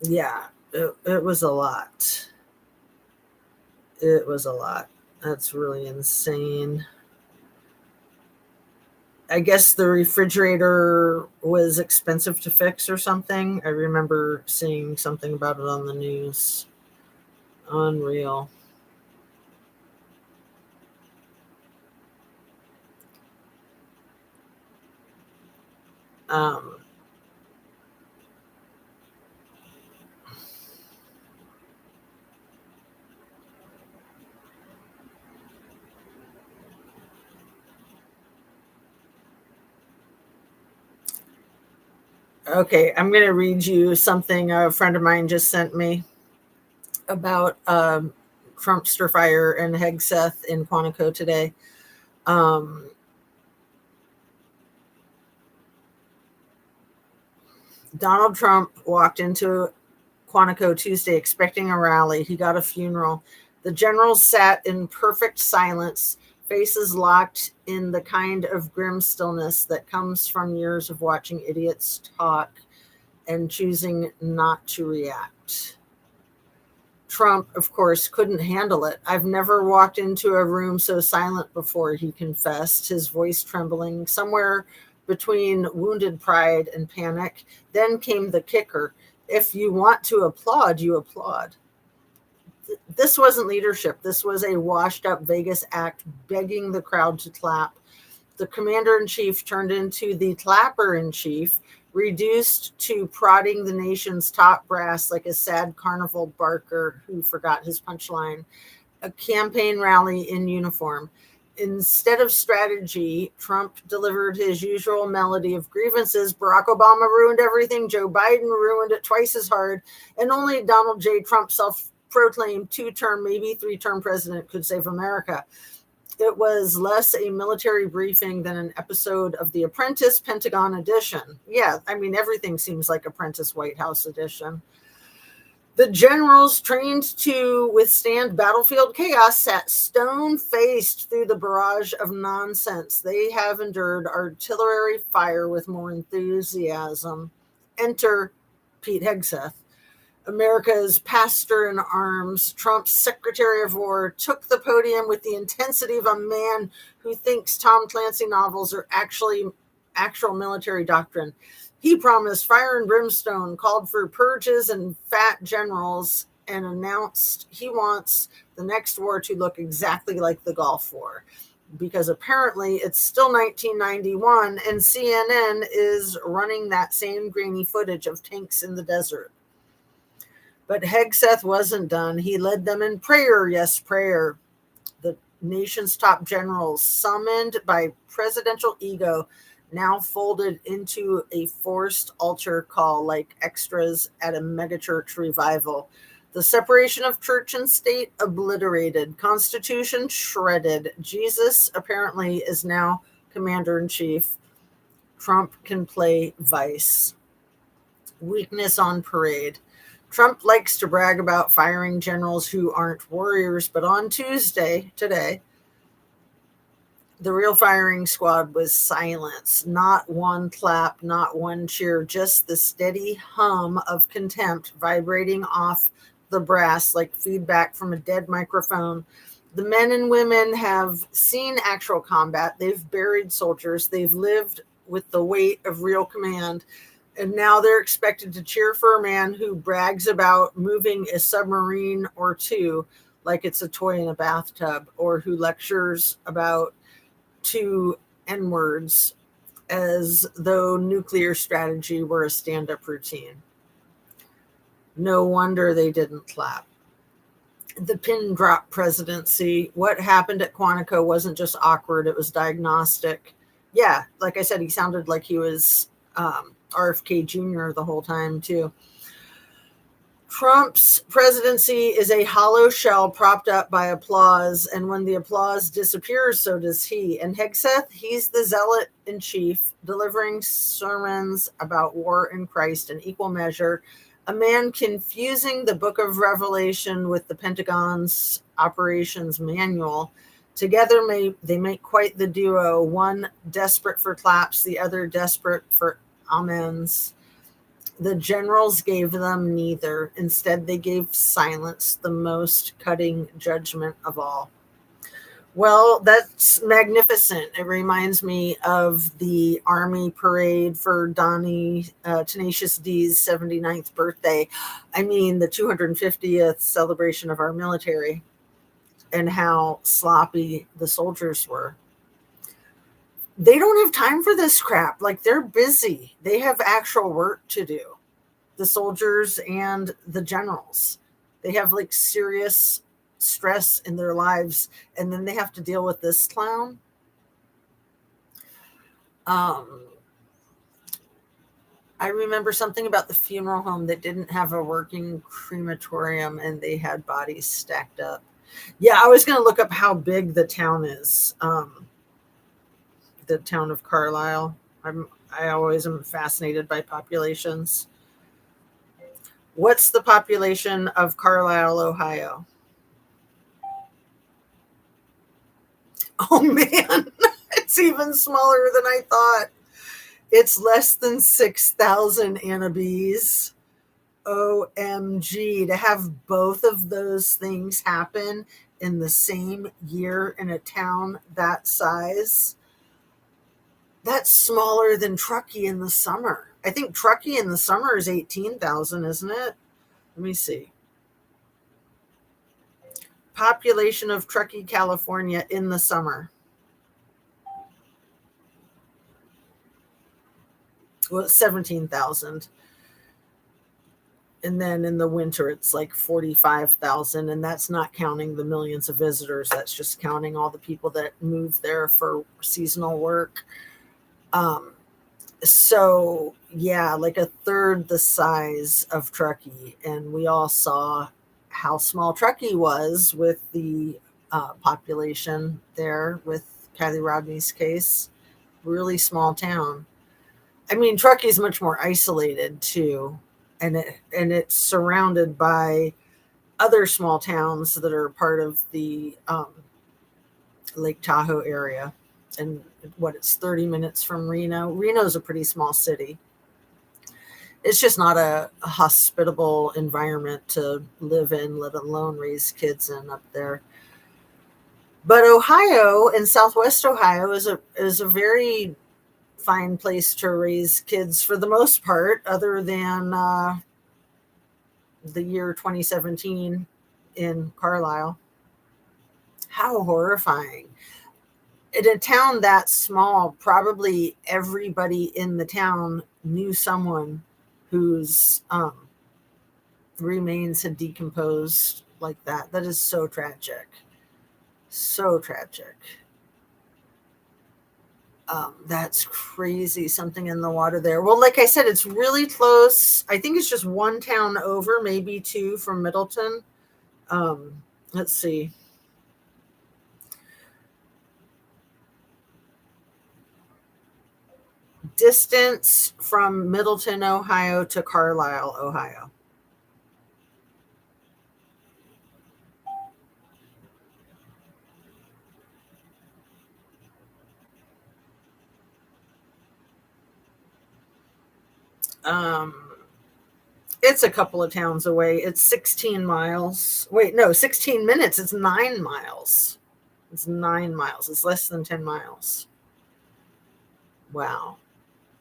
S1: Yeah, it was a lot. It was a lot. That's really insane. I guess the refrigerator was expensive to fix or something. I remember seeing something about it on the news. Unreal. Okay, I'm going to read you something a friend of mine just sent me about Trumpster fire in Hegseth in Quantico today. Donald Trump walked into Quantico Tuesday expecting a rally. He got a funeral. The generals sat in perfect silence, faces locked in the kind of grim stillness that comes from years of watching idiots talk and choosing not to react. Trump, of course, couldn't handle it. I've never walked into a room so silent before, he confessed, his voice trembling somewhere between wounded pride and panic. Then came the kicker. If you want to applaud, you applaud. This wasn't leadership. This was a washed up Vegas act begging the crowd to clap. The commander-in-chief turned into the clapper-in-chief, reduced to prodding the nation's top brass like a sad carnival barker who forgot his punchline. A campaign rally in uniform. Instead of strategy, Trump delivered his usual melody of grievances. Barack Obama ruined everything. Joe Biden ruined it twice as hard. And only Donald J. Trump, self-proclaimed 2-term, maybe 3-term president, could save America. It was less a military briefing than an episode of The Apprentice Pentagon edition. Yeah, I mean, everything seems like Apprentice White House edition. The generals trained to withstand battlefield chaos sat stone-faced through the barrage of nonsense. They have endured artillery fire with more enthusiasm. Enter Pete Hegseth. America's pastor in arms, Trump's Secretary of War, took the podium with the intensity of a man who thinks Tom Clancy novels are actual military doctrine. He promised fire and brimstone, called for purges and fat generals, and announced he wants the next war to look exactly like the Gulf War. Because apparently it's still 1991 and CNN is running that same grainy footage of tanks in the desert. But Hegseth wasn't done. He led them in prayer, yes, prayer. The nation's top generals, summoned by presidential ego, now folded into a forced altar call like extras at a megachurch revival. The separation of church and state obliterated. Constitution shredded. Jesus apparently is now commander-in-chief. Trump can play vice. Weakness on parade. Trump likes to brag about firing generals who aren't warriors, but on Tuesday, today, the real firing squad was silence. Not one clap, not one cheer, just the steady hum of contempt vibrating off the brass like feedback from a dead microphone. The men and women have seen actual combat. They've buried soldiers. They've lived with the weight of real command. And now they're expected to cheer for a man who brags about moving a submarine or two like it's a toy in a bathtub, or who lectures about two N-words as though nuclear strategy were a stand-up routine. No wonder they didn't clap. The pin drop presidency, what happened at Quantico wasn't just awkward, it was diagnostic. Yeah, like I said, he sounded like he was RFK Jr. the whole time, too. Trump's presidency is a hollow shell propped up by applause, and when the applause disappears, so does he. And Hegseth, he's the zealot in chief, delivering sermons about war and Christ in equal measure, a man confusing the book of Revelation with the Pentagon's operations manual. Together, they make quite the duo, one desperate for claps, the other desperate for amens. The generals gave them neither. Instead, they gave silence, the most cutting judgment of all. Well, that's magnificent. It reminds me of the Army parade for Donnie Tenacious D's 79th birthday. I mean, the 250th celebration of our military, and how sloppy the soldiers were. They don't have time for this crap. Like, they're busy. They have actual work to do. The soldiers and the generals. They have like serious stress in their lives, and then they have to deal with this clown. I remember something about the funeral home that didn't have a working crematorium, and they had bodies stacked up. Yeah, I was going to look up how big the town is. The town of Carlisle. I always am fascinated by populations. What's the population of Carlisle, Ohio? Oh, man, it's even smaller than I thought. It's less than 6,000 Annabees. OMG, to have both of those things happen in the same year in a town that size. That's smaller than Truckee in the summer. I think Truckee in the summer is 18,000, isn't it? Let me see. Population of Truckee, California in the summer. Well, 17,000. And then in the winter, it's like 45,000. And that's not counting the millions of visitors. That's just counting all the people that move there for seasonal work. So, yeah, like a third the size of Truckee. And we all saw how small Truckee was with the population there with Kathy Rodney's case. Really small town. I mean, Truckee's much more isolated, too. And it's surrounded by other small towns that are part of the Lake Tahoe area. And it's 30 minutes from Reno. Reno's a pretty small city. It's just not a hospitable environment to live in, let alone raise kids in up there. But Ohio and Southwest Ohio is a very fine place to raise kids for the most part, other than the year 2017 in Carlisle. How horrifying. In a town that small, probably everybody in the town knew someone whose remains had decomposed like that. That is so tragic. So tragic. That's crazy. Something in the water there. Well, like I said, it's really close. I think it's just one town over, maybe two from Middleton. Let's see. Distance from Middleton, Ohio to Carlisle, Ohio. Um, it's a couple of towns away. It's 16 miles. Wait, no, 16 minutes. It's 9 miles. It's 9 miles. It's less than 10 miles. Wow.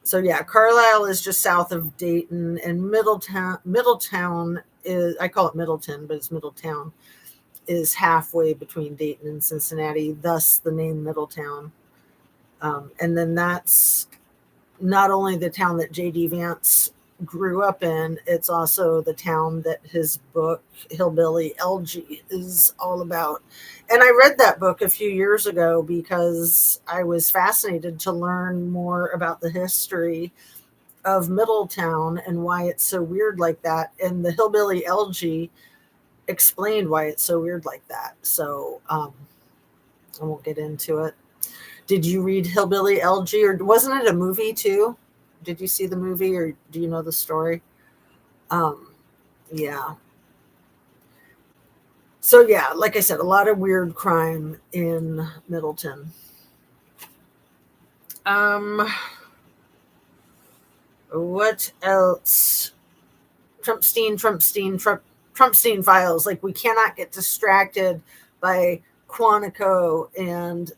S1: So yeah, Carlisle is just south of Dayton, and Middletown is, I call it Middleton, but it's Middletown, is halfway between Dayton and Cincinnati, thus the name Middletown. And then that's not only the town that J.D. Vance grew up in, it's also the town that his book, Hillbilly Elegy, is all about. And I read that book a few years ago because I was fascinated to learn more about the history of Middletown and why it's so weird like that. And the Hillbilly Elegy explained why it's so weird like that. So I won't get into it. Did you read Hillbilly Elegy, or wasn't it a movie too? Did you see the movie, or do you know the story? Yeah. So yeah, like I said, a lot of weird crime in Middleton. What else? Trumpstein files. Like, we cannot get distracted by Quantico and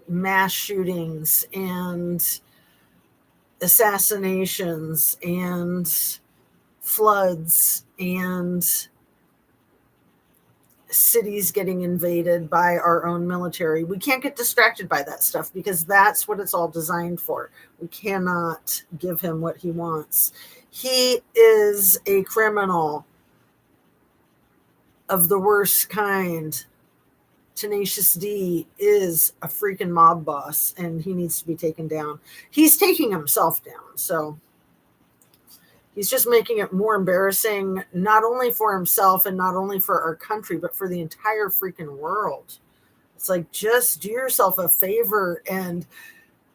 S1: mass shootings and assassinations and floods and cities getting invaded by our own military. We can't get distracted by that stuff because that's what it's all designed for. We cannot give him what he wants. He is a criminal of the worst kind. Tenacious D is a freaking mob boss, and he needs to be taken down. He's taking himself down, so he's just making it more embarrassing, not only for himself and not only for our country, but for the entire freaking world. It's like, just do yourself a favor and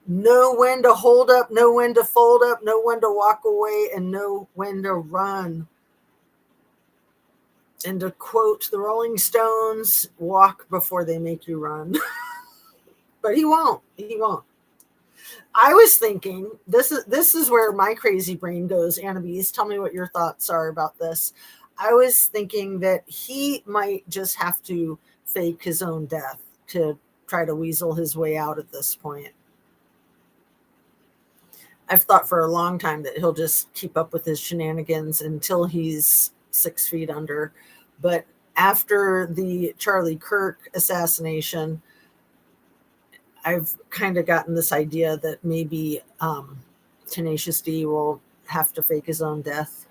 S1: know when to hold up, know when to fold up, know when to walk away, and know when to run. And to quote the Rolling Stones, walk before they make you run. But he won't. He won't. I was thinking, this is where my crazy brain goes. Annabise, tell me what your thoughts are about this. I was thinking that he might just have to fake his own death to try to weasel his way out at this point. I've thought for a long time that he'll just keep up with his shenanigans until he's 6 feet under. But after the Charlie Kirk assassination, I've kind of gotten this idea that maybe Tenacious D will have to fake his own death.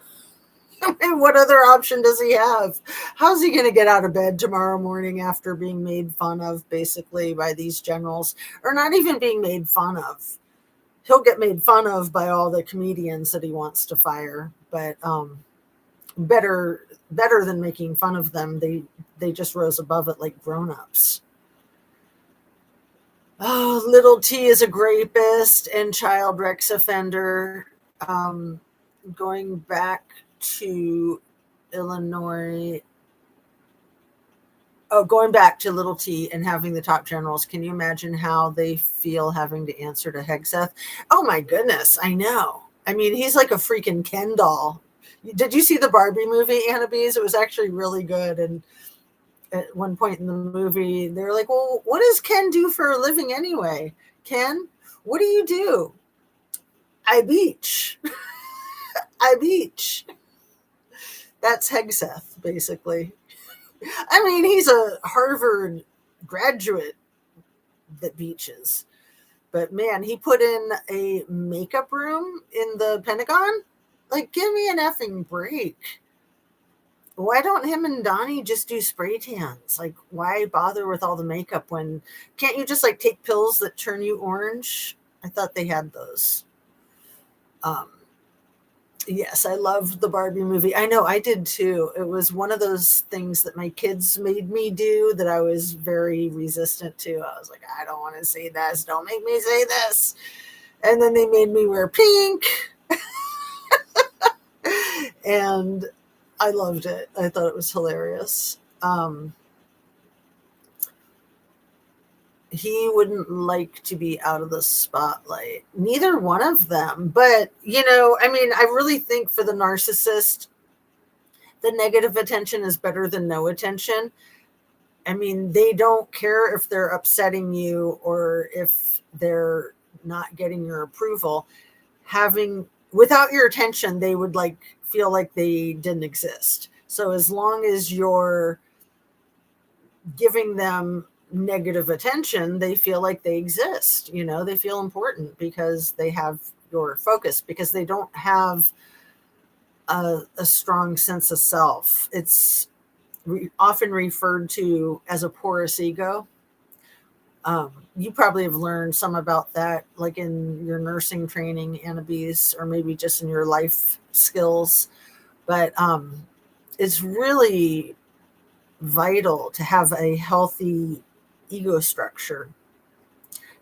S1: I mean, what other option does he have? How's he going to get out of bed tomorrow morning after being made fun of, basically, by these generals? Or not even being made fun of. He'll get made fun of by all the comedians that he wants to fire. But better than making fun of them, they just rose above it like grown-ups. Oh, little T is a rapist and child sex offender. Going back to Illinois. Oh, going back to little T and having the top generals. Can you imagine how they feel having to answer to Hegseth? Oh my goodness, I know. I mean, he's like a freaking Ken doll. Did you see the Barbie movie, Annabise? It was actually really good. And at one point in the movie, they were like, well, what does Ken do for a living anyway? Ken, what do you do? I beach. I beach. That's Hegseth, basically. I mean, he's a Harvard graduate that beaches. But man, he put in a makeup room in the Pentagon. Like, give me an effing break. Why don't him and Donnie just do spray tans? Like, why bother with all the makeup when can't you just like take pills that turn you orange? I thought they had those. Yes, I loved the Barbie movie. I know I did too. It was one of those things that my kids made me do that I was very resistant to. I was like, I don't want to see this. Don't make me say this. And then they made me wear pink. And I loved it. I thought it was hilarious. He wouldn't like to be out of the spotlight. Neither one of them. But, I mean, I really think for the narcissist, the negative attention is better than no attention. I mean, they don't care if they're upsetting you or if they're not getting your approval. Without your attention, they would feel like they didn't exist. So as long as you're giving them negative attention, they feel like they exist. They feel important because they have your focus, because they don't have a strong sense of self. It's often referred to as a porous ego. You probably have learned some about that, like in your nursing training, Annabise, or maybe just in your life skills. But it's really vital to have a healthy ego structure,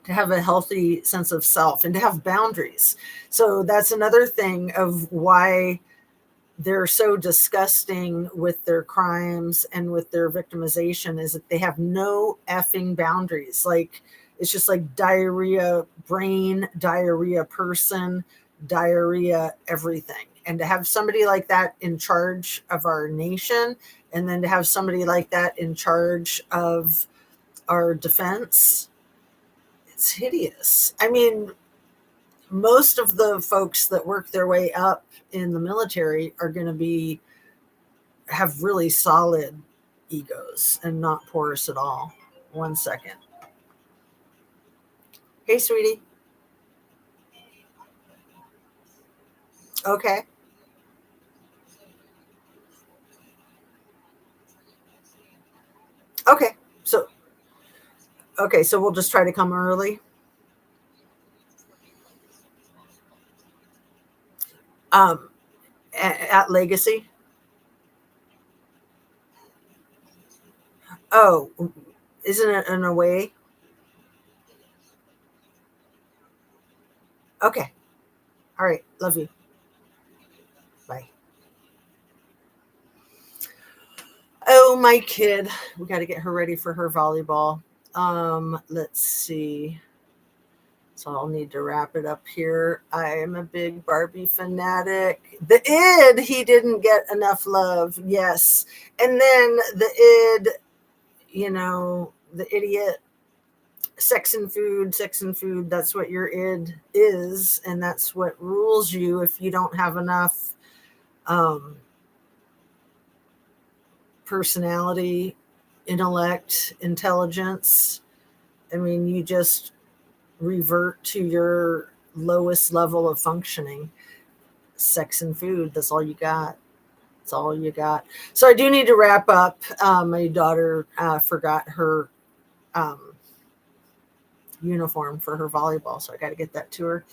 S1: to have a healthy sense of self, and to have boundaries. So that's another thing of why they're so disgusting with their crimes and with their victimization, is that they have no effing boundaries. Like, it's just like diarrhea brain, diarrhea person, diarrhea everything. And to have somebody like that in charge of our nation, and then to have somebody like that in charge of our defense, it's hideous. I mean, most of the folks that work their way up in the military are going to have really solid egos and not porous at all. 1 second. Hey, sweetie. Okay. Okay, so we'll just try to come early. At Legacy. Oh, isn't it an away? Okay. All right. Love you. Bye. Oh, my kid. We got to get her ready for her volleyball. Let's see. So I'll need to wrap it up here. I am a big Barbie fanatic. The id, he didn't get enough love. Yes. And then the id, the idiot, sex and food. That's what your id is. And that's what rules you if you don't have enough personality, intellect, intelligence. I mean, you just revert to your lowest level of functioning. Sex and food, that's all you got. That's all you got. So I do need to wrap up. My daughter forgot her uniform for her volleyball, so I got to get that to her.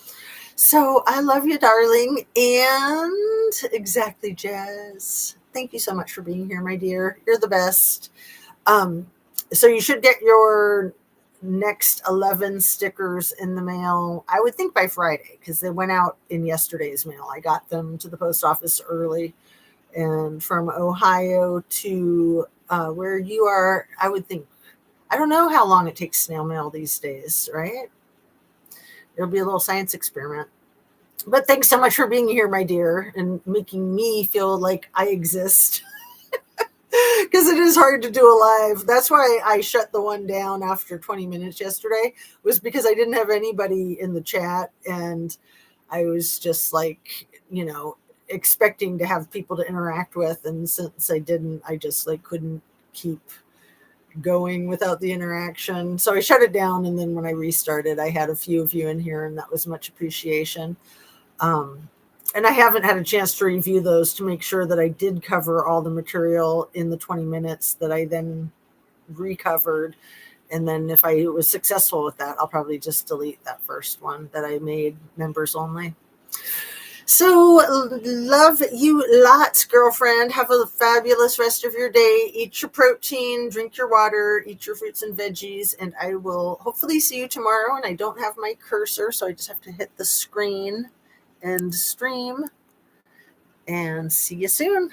S1: So I love you, darling. And exactly, Jazz. Thank you so much for being here, my dear. You're the best. So you should get your next 11 stickers in the mail, I would think by Friday, because they went out in yesterday's mail. I got them to the post office early, and from Ohio to where you are, I would think, I don't know how long it takes snail mail these days, right? It'll be a little science experiment. But thanks so much for being here, my dear, and making me feel like I exist. Because it is hard to do a live. That's why I shut the one down after 20 minutes yesterday, was because I didn't have anybody in the chat, and I was just like, expecting to have people to interact with. And since I didn't, I just like couldn't keep going without the interaction. So I shut it down. And then when I restarted, I had a few of you in here, and that was much appreciation. And I haven't had a chance to review those to make sure that I did cover all the material in the 20 minutes that I then recovered. And then if I was successful with that, I'll probably just delete that first one that I made members only. So love you lots, girlfriend. Have a fabulous rest of your day. Eat your protein, drink your water, eat your fruits and veggies, and I will hopefully see you tomorrow. And I don't have my cursor, so I just have to hit the screen and stream. And see you soon.